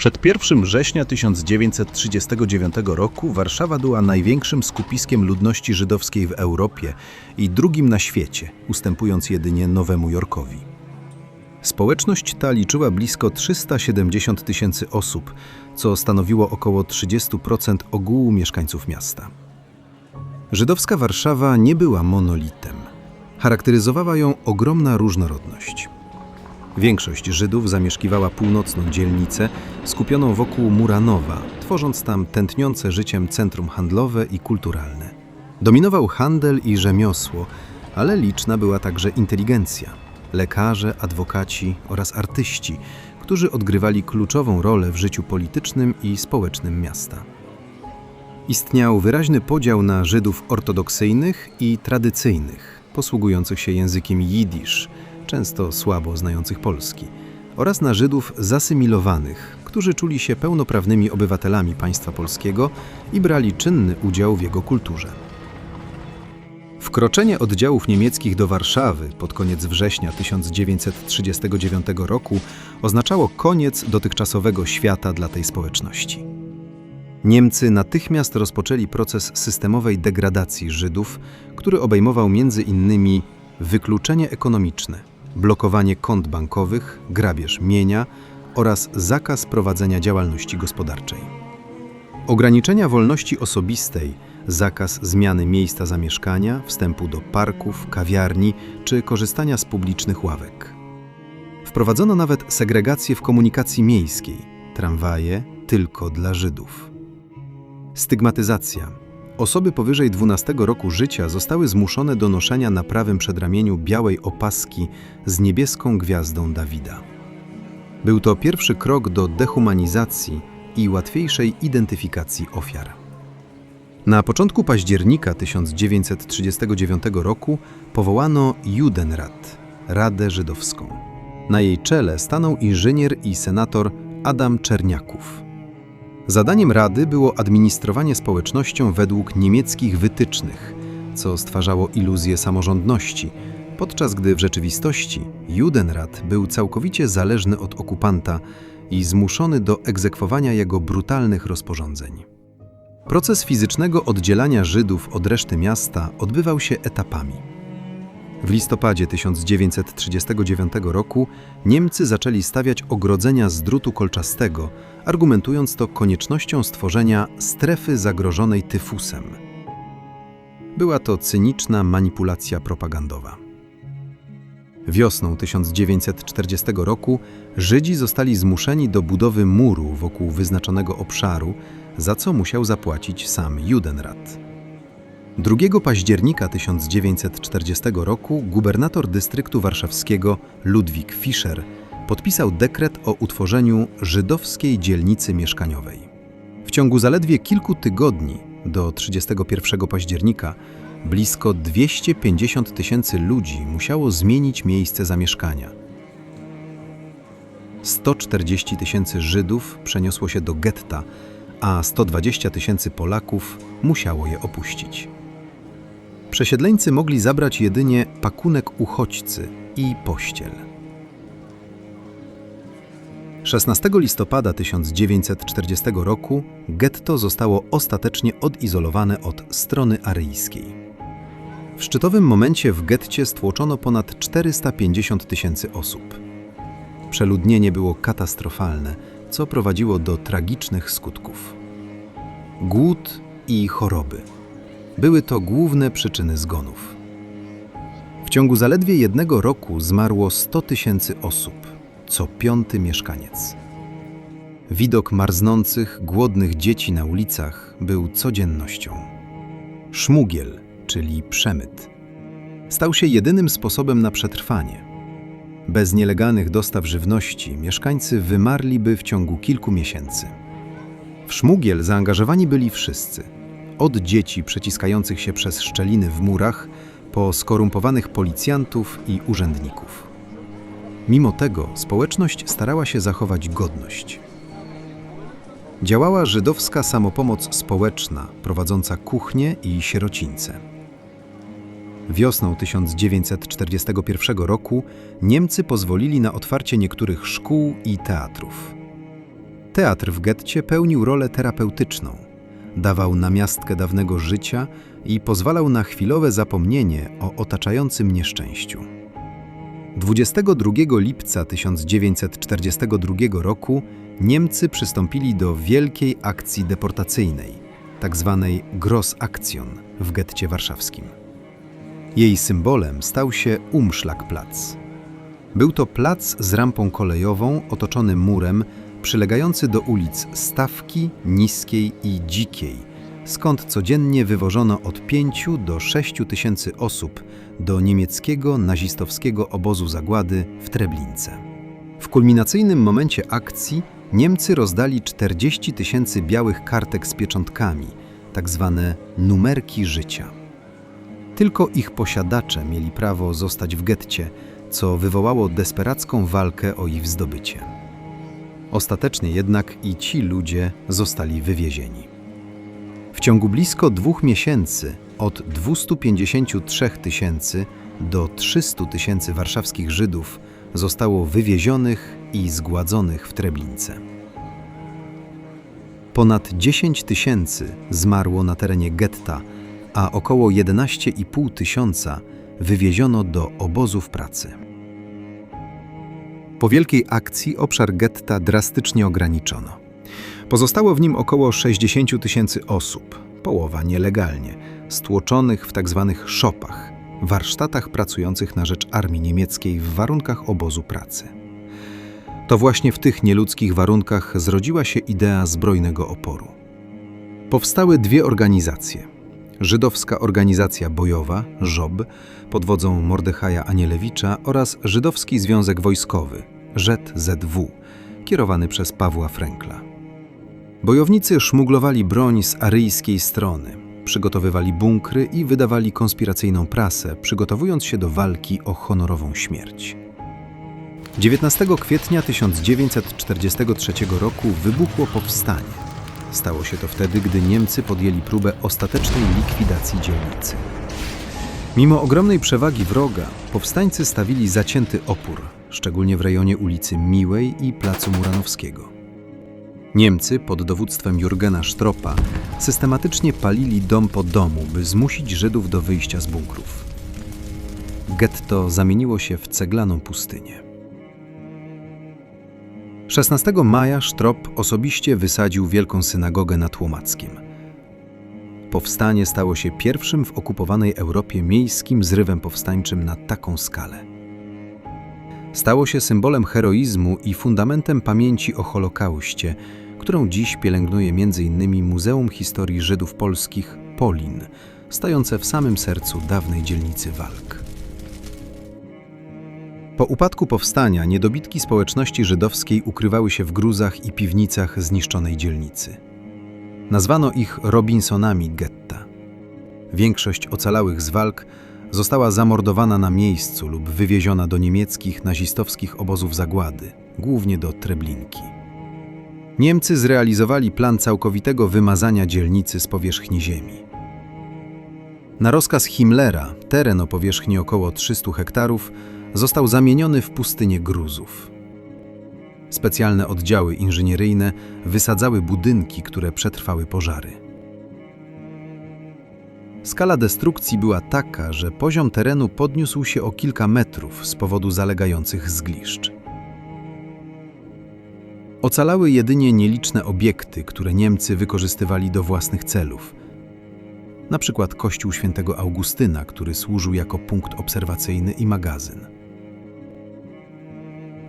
Przed 1 września 1939 roku Warszawa była największym skupiskiem ludności żydowskiej w Europie i drugim na świecie, ustępując jedynie Nowemu Jorkowi. Społeczność ta liczyła blisko 370 000 osób, co stanowiło około 30% ogółu mieszkańców miasta. Żydowska Warszawa nie była monolitem. Charakteryzowała ją ogromna różnorodność. Większość Żydów zamieszkiwała północną dzielnicę, skupioną wokół Muranowa, tworząc tam tętniące życiem centrum handlowe i kulturalne. Dominował handel i rzemiosło, ale liczna była także inteligencja. Lekarze, adwokaci oraz artyści, którzy odgrywali kluczową rolę w życiu politycznym i społecznym miasta. Istniał wyraźny podział na Żydów ortodoksyjnych i tradycyjnych, posługujących się językiem jidysz, często słabo znających polski, oraz na Żydów zasymilowanych, którzy czuli się pełnoprawnymi obywatelami państwa polskiego i brali czynny udział w jego kulturze. Wkroczenie oddziałów niemieckich do Warszawy pod koniec września 1939 roku oznaczało koniec dotychczasowego świata dla tej społeczności. Niemcy natychmiast rozpoczęli proces systemowej degradacji Żydów, który obejmował m.in. wykluczenie ekonomiczne, blokowanie kont bankowych, grabież mienia oraz zakaz prowadzenia działalności gospodarczej. Ograniczenia wolności osobistej, zakaz zmiany miejsca zamieszkania, wstępu do parków, kawiarni czy korzystania z publicznych ławek. Wprowadzono nawet segregację w komunikacji miejskiej, tramwaje tylko dla Żydów. Stygmatyzacja. Osoby powyżej 12 roku życia zostały zmuszone do noszenia na prawym przedramieniu białej opaski z niebieską gwiazdą Dawida. Był to pierwszy krok do dehumanizacji i łatwiejszej identyfikacji ofiar. Na początku października 1939 roku powołano Judenrat, Radę Żydowską. Na jej czele stanął inżynier i senator Adam Czerniaków. Zadaniem Rady było administrowanie społecznością według niemieckich wytycznych, co stwarzało iluzję samorządności, podczas gdy w rzeczywistości Judenrat był całkowicie zależny od okupanta i zmuszony do egzekwowania jego brutalnych rozporządzeń. Proces fizycznego oddzielania Żydów od reszty miasta odbywał się etapami. W listopadzie 1939 roku Niemcy zaczęli stawiać ogrodzenia z drutu kolczastego, argumentując to koniecznością stworzenia strefy zagrożonej tyfusem. Była to cyniczna manipulacja propagandowa. Wiosną 1940 roku Żydzi zostali zmuszeni do budowy muru wokół wyznaczonego obszaru, za co musiał zapłacić sam Judenrat. 2 października 1940 roku gubernator dystryktu warszawskiego Ludwik Fischer podpisał dekret o utworzeniu żydowskiej dzielnicy mieszkaniowej. W ciągu zaledwie kilku tygodni, do 31 października, blisko 250 000 ludzi musiało zmienić miejsce zamieszkania. 140 000 Żydów przeniosło się do getta, a 120 000 Polaków musiało je opuścić. Przesiedleńcy mogli zabrać jedynie pakunek uchodźcy i pościel. 16 listopada 1940 roku getto zostało ostatecznie odizolowane od strony aryjskiej. W szczytowym momencie w getcie stłoczono ponad 450 000 osób. Przeludnienie było katastrofalne, co prowadziło do tragicznych skutków. Głód i choroby. Były to główne przyczyny zgonów. W ciągu zaledwie 1 roku zmarło 100 000 osób, co 5. mieszkaniec. Widok marznących, głodnych dzieci na ulicach był codziennością. Szmugiel, czyli przemyt, stał się jedynym sposobem na przetrwanie. Bez nielegalnych dostaw żywności mieszkańcy wymarliby w ciągu kilku miesięcy. W szmugiel zaangażowani byli wszyscy. Od dzieci przeciskających się przez szczeliny w murach, po skorumpowanych policjantów i urzędników. Mimo tego społeczność starała się zachować godność. Działała żydowska samopomoc społeczna, prowadząca kuchnie i sierocińce. Wiosną 1941 roku Niemcy pozwolili na otwarcie niektórych szkół i teatrów. Teatr w getcie pełnił rolę terapeutyczną. Dawał namiastkę dawnego życia i pozwalał na chwilowe zapomnienie o otaczającym nieszczęściu. 22 lipca 1942 roku Niemcy przystąpili do wielkiej akcji deportacyjnej, tzw. Grossaktion w getcie warszawskim. Jej symbolem stał się Umschlagplatz. Był to plac z rampą kolejową otoczony murem, przylegający do ulic Stawki, Niskiej i Dzikiej, skąd codziennie wywożono od 5 do 6 tysięcy osób do niemieckiego nazistowskiego obozu zagłady w Treblince. W kulminacyjnym momencie akcji Niemcy rozdali 40 tysięcy białych kartek z pieczątkami, tak zwane numerki życia. Tylko ich posiadacze mieli prawo zostać w getcie, co wywołało desperacką walkę o ich zdobycie. Ostatecznie jednak i ci ludzie zostali wywiezieni. W ciągu blisko 2 miesięcy od 253 tysięcy do 300 tysięcy warszawskich Żydów zostało wywiezionych i zgładzonych w Treblince. Ponad 10 tysięcy zmarło na terenie getta, a około 11,5 tysiąca wywieziono do obozów pracy. Po wielkiej akcji obszar getta drastycznie ograniczono. Pozostało w nim około 60 tysięcy osób, połowa nielegalnie, stłoczonych w tzw. szopach, warsztatach pracujących na rzecz armii niemieckiej w warunkach obozu pracy. To właśnie w tych nieludzkich warunkach zrodziła się idea zbrojnego oporu. Powstały 2 organizacje. Żydowska Organizacja Bojowa, ŻOB, pod wodzą Mordechaja Anielewicza oraz Żydowski Związek Wojskowy, ŻZW, kierowany przez Pawła Frenkla. Bojownicy szmuglowali broń z aryjskiej strony, przygotowywali bunkry i wydawali konspiracyjną prasę, przygotowując się do walki o honorową śmierć. 19 kwietnia 1943 roku wybuchło powstanie. Stało się to wtedy, gdy Niemcy podjęli próbę ostatecznej likwidacji dzielnicy. Mimo ogromnej przewagi wroga, powstańcy stawili zacięty opór, szczególnie w rejonie ulicy Miłej i Placu Muranowskiego. Niemcy pod dowództwem Jurgena Stropa systematycznie palili dom po domu, by zmusić Żydów do wyjścia z bunkrów. Getto zamieniło się w ceglaną pustynię. 16 maja Sztrop osobiście wysadził wielką synagogę nad Łomackiem. Powstanie stało się pierwszym w okupowanej Europie miejskim zrywem powstańczym na taką skalę. Stało się symbolem heroizmu i fundamentem pamięci o Holokauście, którą dziś pielęgnuje m.in. Muzeum Historii Żydów Polskich Polin, stojące w samym sercu dawnej dzielnicy walk. Po upadku powstania niedobitki społeczności żydowskiej ukrywały się w gruzach i piwnicach zniszczonej dzielnicy. Nazwano ich Robinsonami getta. Większość ocalałych z walk została zamordowana na miejscu lub wywieziona do niemieckich nazistowskich obozów zagłady, głównie do Treblinki. Niemcy zrealizowali plan całkowitego wymazania dzielnicy z powierzchni ziemi. Na rozkaz Himmlera teren o powierzchni około 300 hektarów został zamieniony w pustynię gruzów. Specjalne oddziały inżynieryjne wysadzały budynki, które przetrwały pożary. Skala destrukcji była taka, że poziom terenu podniósł się o kilka metrów z powodu zalegających zgliszcz. Ocalały jedynie nieliczne obiekty, które Niemcy wykorzystywali do własnych celów. Na przykład kościół świętego Augustyna, który służył jako punkt obserwacyjny i magazyn.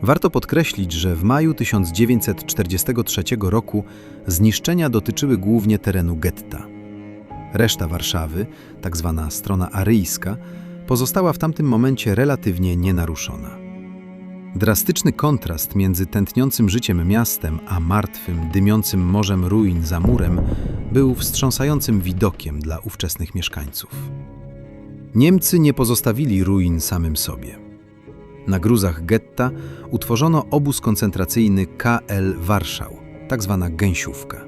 Warto podkreślić, że w maju 1943 roku zniszczenia dotyczyły głównie terenu getta. Reszta Warszawy, tak zwana strona aryjska, pozostała w tamtym momencie relatywnie nienaruszona. Drastyczny kontrast między tętniącym życiem miastem a martwym, dymiącym morzem ruin za murem był wstrząsającym widokiem dla ówczesnych mieszkańców. Niemcy nie pozostawili ruin samym sobie. Na gruzach getta utworzono obóz koncentracyjny KL Warszał, tak zwana Gęsiówka.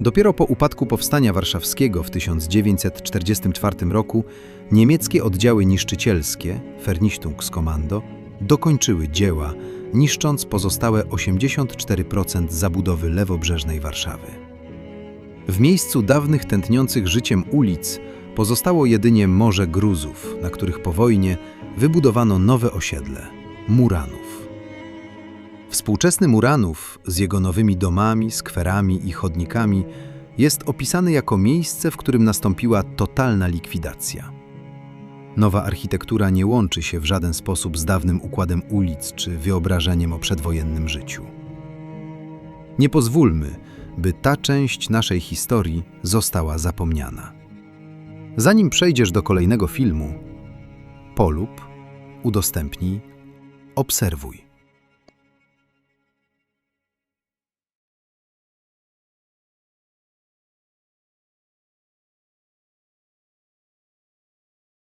Dopiero po upadku Powstania Warszawskiego w 1944 roku niemieckie oddziały niszczycielskie, Vernichtungskommando, dokończyły dzieła, niszcząc pozostałe 84% zabudowy lewobrzeżnej Warszawy. W miejscu dawnych tętniących życiem ulic pozostało jedynie morze gruzów, na których po wojnie wybudowano nowe osiedle – Muranów. Współczesny Muranów z jego nowymi domami, skwerami i chodnikami jest opisany jako miejsce, w którym nastąpiła totalna likwidacja. Nowa architektura nie łączy się w żaden sposób z dawnym układem ulic czy wyobrażeniem o przedwojennym życiu. Nie pozwólmy, by ta część naszej historii została zapomniana. Zanim przejdziesz do kolejnego filmu, polub, udostępnij, obserwuj.